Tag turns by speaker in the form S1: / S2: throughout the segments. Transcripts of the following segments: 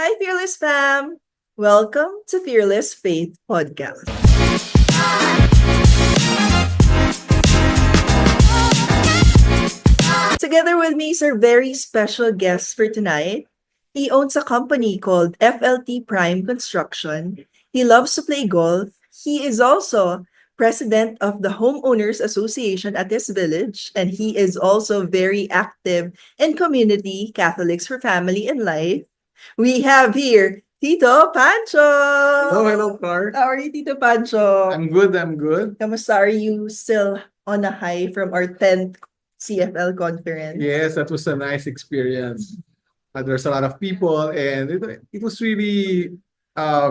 S1: Hi, Fearless fam! Welcome to Fearless Faith Podcast. Together with me is our very special guest for tonight. He owns a company called FLT Prime Construction. He loves to play golf. He is also president of the Homeowners Association at his village, and he is also very active in community Catholics for Family and Life. We have here Tito Pancho.
S2: Hello, Clark.
S1: How are you, Tito Pancho?
S2: I'm good, I'm good.
S1: Kamusta? Are you still on a high from our 10th CFL conference?
S2: Yes, that was a nice experience. There's a lot of people, and it was really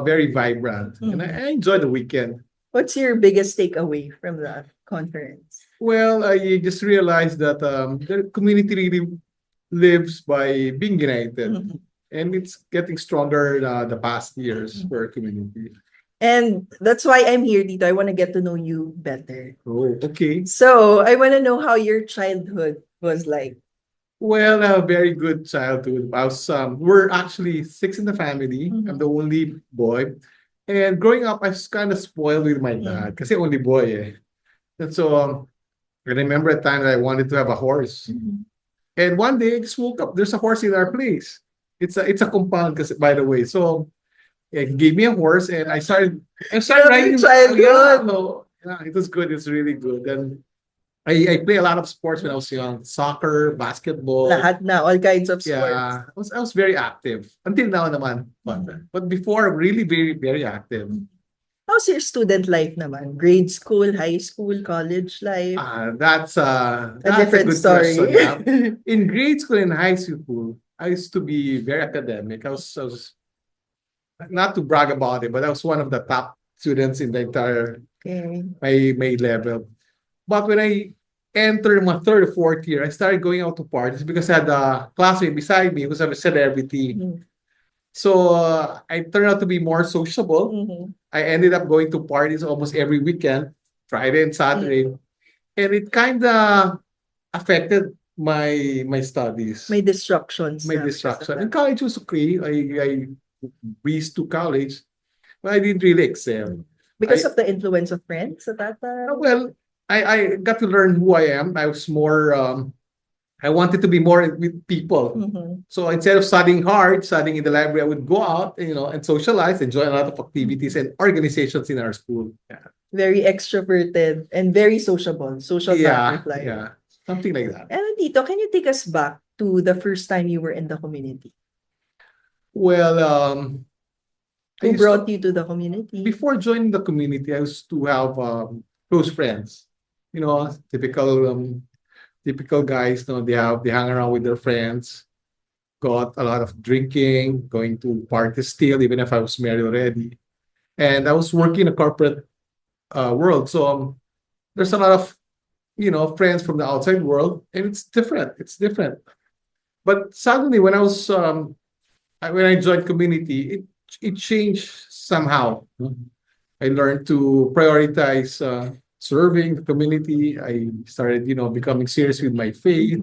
S2: very vibrant. And I enjoyed the weekend.
S1: What's your biggest takeaway from the conference?
S2: Well, I just realized that the community really lives by being united,
S1: Mhm.
S2: and it's getting stronger the past years for our community.
S1: And that's why I'm here, Tito. I want to get to know you better.
S2: Oh, okay.
S1: So I want to know how your childhood was like.
S2: Well, a very good childhood. We're actually six in the family.
S1: Mhm.
S2: I'm the only boy. And growing up, I was kind of spoiled with my dad kasi only boy eh. And so I remember a time that I wanted to have a horse.
S1: Mhm.
S2: And one day I just woke up, there's a horse in our place. It's a compound kasi, by the way. So he gave me a horse and I started
S1: Grabe,
S2: riding.
S1: childhood.
S2: Yeah, so, yeah, it was good. It's really good. And I play a lot of sports when I was young. Soccer, basketball.
S1: Lahat na, all kinds of sports.
S2: Yeah, I was very active until now naman. But before, really very very active.
S1: How's your student life naman? Grade school, high school, college life?
S2: That's
S1: different
S2: a good
S1: story.
S2: question. Yeah. In grade school and high school, I used to be very academic. I was not to brag about it, but I was one of the top students in the entire
S1: Okay.
S2: my level. But when I entered my third or fourth year, I started going out to parties because I had a classmate beside me who's a celebrity.
S1: Mhm.
S2: So I turned out to be more sociable.
S1: Mhm.
S2: I ended up going to parties almost every weekend, Friday and Saturday, and it kind of affected my studies,
S1: May distractions
S2: my
S1: na because of
S2: distraction.
S1: that.
S2: And college was okay. I breezed to college, but I didn't really excel.
S1: Because
S2: I
S1: of the influence of friends at that time?
S2: well, I got to learn who I am. I was more. I wanted to be more with people.
S1: Mhm.
S2: So instead of studying hard, studying in the library, I would go out, and socialize, enjoy a lot of activities and organizations in our school. Yeah,
S1: Very extroverted and very sociable. Social
S2: yeah,
S1: butterfly.
S2: yeah, something like that.
S1: And Tito, can you take us back to the first time you were in the community?
S2: Well, I
S1: Who
S2: used
S1: brought
S2: to,
S1: you to the community?
S2: before joining the community, I used to have close friends. Typical guys. They hang around with their friends, got a lot of drinking, going to parties still, even if I was married already. And I was working in a corporate world. So there's a lot of friends from the outside world, and it's different. It's different. But suddenly, when I joined community, it changed somehow. I learned to prioritize serving the community. I started, becoming serious with my faith,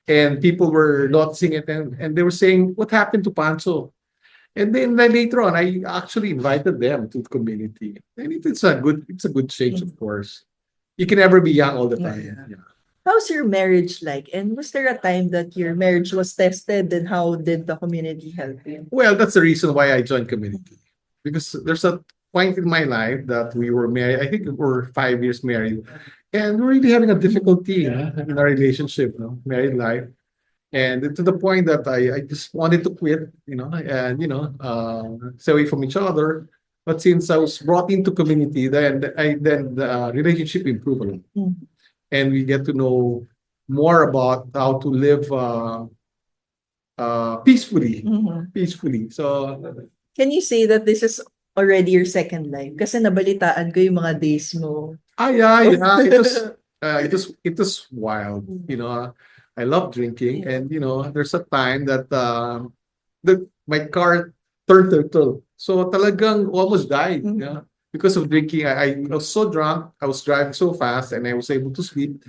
S2: and people were noticing it, and they were saying, "What happened to Pancho?" And then later on, I actually invited them to the community, and it's a good change, of course. You can never be young all the time.
S1: Yeah.
S2: Yeah.
S1: How's your marriage like? And was there a time that your marriage was tested? And how did the community help you?
S2: Well, that's the reason why I joined community, because there's a point in my life that we were married. I think we were 5 years married, and we're really having a difficulty, in our relationship, married life. And to the point that I just wanted to quit, and stay away from each other. But since I was brought into community, then the relationship improved a lot,
S1: Mhm.
S2: and we get to know more about how to live peacefully,
S1: Mhm.
S2: peacefully. So
S1: Can you say that this is already your second life? Kasi nabalitaan ko yung mga days mo.
S2: yeah, yeah, it was wild. I love drinking, and there's a time that my car turned turtle. So talagang almost died.
S1: Mhm.
S2: Yeah. Because of drinking, I was so drunk. I was driving so fast, and I was able to sleep.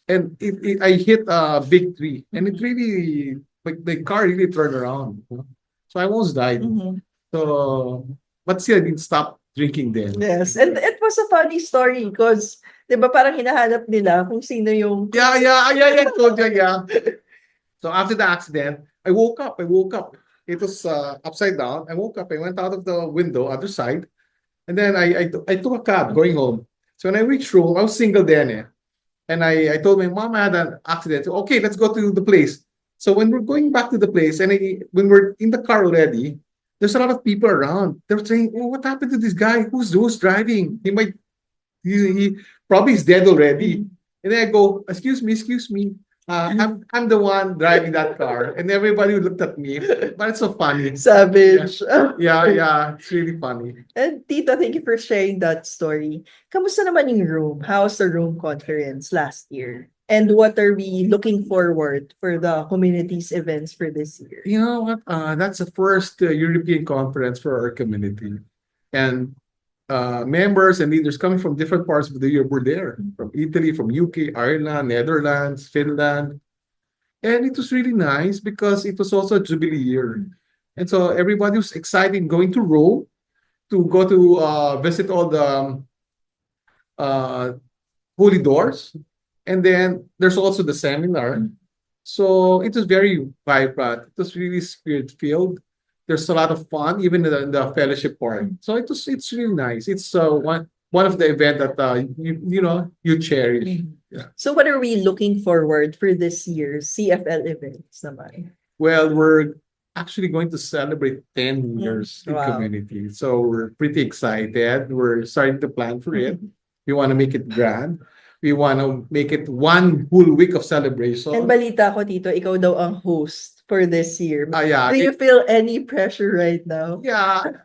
S2: And I hit a big tree, and it really, like, the car really turned around. So I almost died.
S1: Mhm.
S2: So, but still, I didn't stop drinking then.
S1: Yes, and it was a funny story because 'di ba parang hinahanap nila kung sino yung
S2: I told you, yeah. So after the accident, I woke up. I woke up. It was upside down. I woke up. I went out of the window, other side, and then I took a cab going home. So when I reached home, I was single then, eh. And I told my mom I had an accident. So, okay, let's go to the place. So when we're going back to the place, and when we're in the car already, there's a lot of people around. They're saying, "Oh, what happened to this guy? Who's driving? He probably is dead already." And then I go, excuse me. I'm the one driving that car, and everybody looked at me. But it's so funny.
S1: savage.
S2: Yeah, it's really funny.
S1: And Tita, thank you for sharing that story. Kamusta naman yung room? How's the room conference last year? And what are we looking forward for the community's events for this year?
S2: You know what? That's the first European conference for our community, and members and leaders coming from different parts of the Europe were there, from Italy, from UK, Ireland, Netherlands, Finland, and it was really nice because it was also a jubilee year, and so everybody was excited going to Rome to go to visit all the uh, holy doors, and then there's also the seminar. So it was very vibrant. It was really spirit filled. There's a lot of fun, even in the fellowship part. So it's really nice. It's one of the event that you cherish. Yeah.
S1: So what are we looking forward for this year's CFL events naman?
S2: Well, we're actually going to celebrate 10 years in
S1: Wow.
S2: community. So we're pretty excited. We're starting to plan for it. We want to make it grand. We want to make it one whole week of celebration.
S1: And balita ko, Tito, ikaw daw ang host for this year.
S2: Yeah.
S1: Do you feel any pressure right now?
S2: Yeah,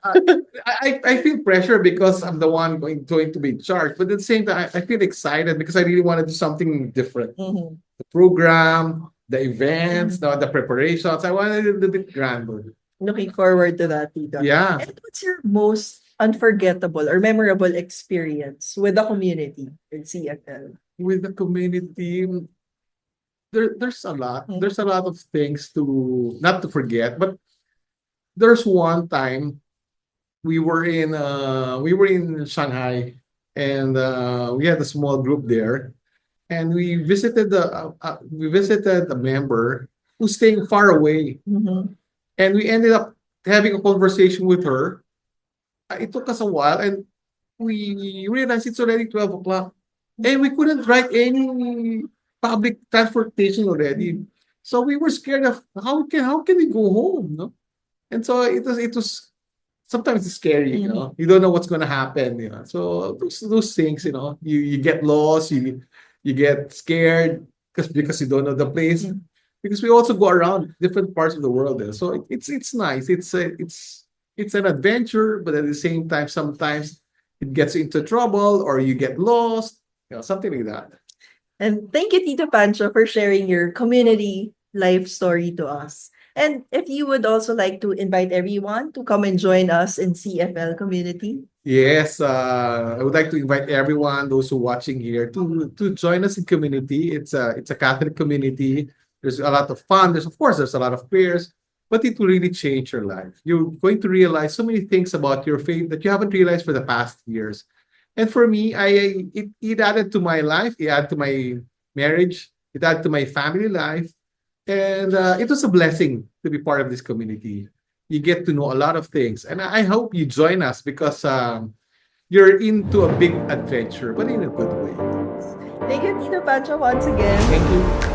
S2: I feel pressure because I'm the one going to be in charge. But at the same time, I feel excited because I really want to do something different.
S1: Mhm.
S2: The program, the events, the preparations. I want to do a little bit grander.
S1: Looking forward to that, Tito.
S2: Yeah.
S1: And what's your most unforgettable or memorable experience with the community in CFL?
S2: With the community, there's a lot.
S1: Mhm.
S2: There's a lot of things to not to forget. But there's one time we were in Shanghai, and we had a small group there, and we visited a member who's staying far away,
S1: Mhm.
S2: and we ended up having a conversation with her. It took us a while, and we realized it's already 12 o'clock, and we couldn't ride any public transportation already. So we were scared of how can we go home, no? And so it was sometimes it's scary, you don't know what's gonna happen, So those things, you get lost, you get scared because you don't know the place. Because we also go around different parts of the world there. So it's nice. It's an adventure, but at the same time, sometimes it gets you into trouble or you get lost, something like that.
S1: And thank you, Tito Pancho, for sharing your community life story to us. And if you would also like to invite everyone to come and join us in CFL community.
S2: Yes, I would like to invite everyone, those who are watching here, to join us in community. It's a Catholic community. There's a lot of fun. There's a lot of prayers, but it will really change your life. You're going to realize so many things about your faith that you haven't realized for the past years. And for me, it added to my life. It added to my marriage. It added to my family life, and it was a blessing to be part of this community. You get to know a lot of things, and I hope you join us because you're into a big adventure, but in a good way.
S1: Thank you, Tito Pancho, once again.
S2: Thank you.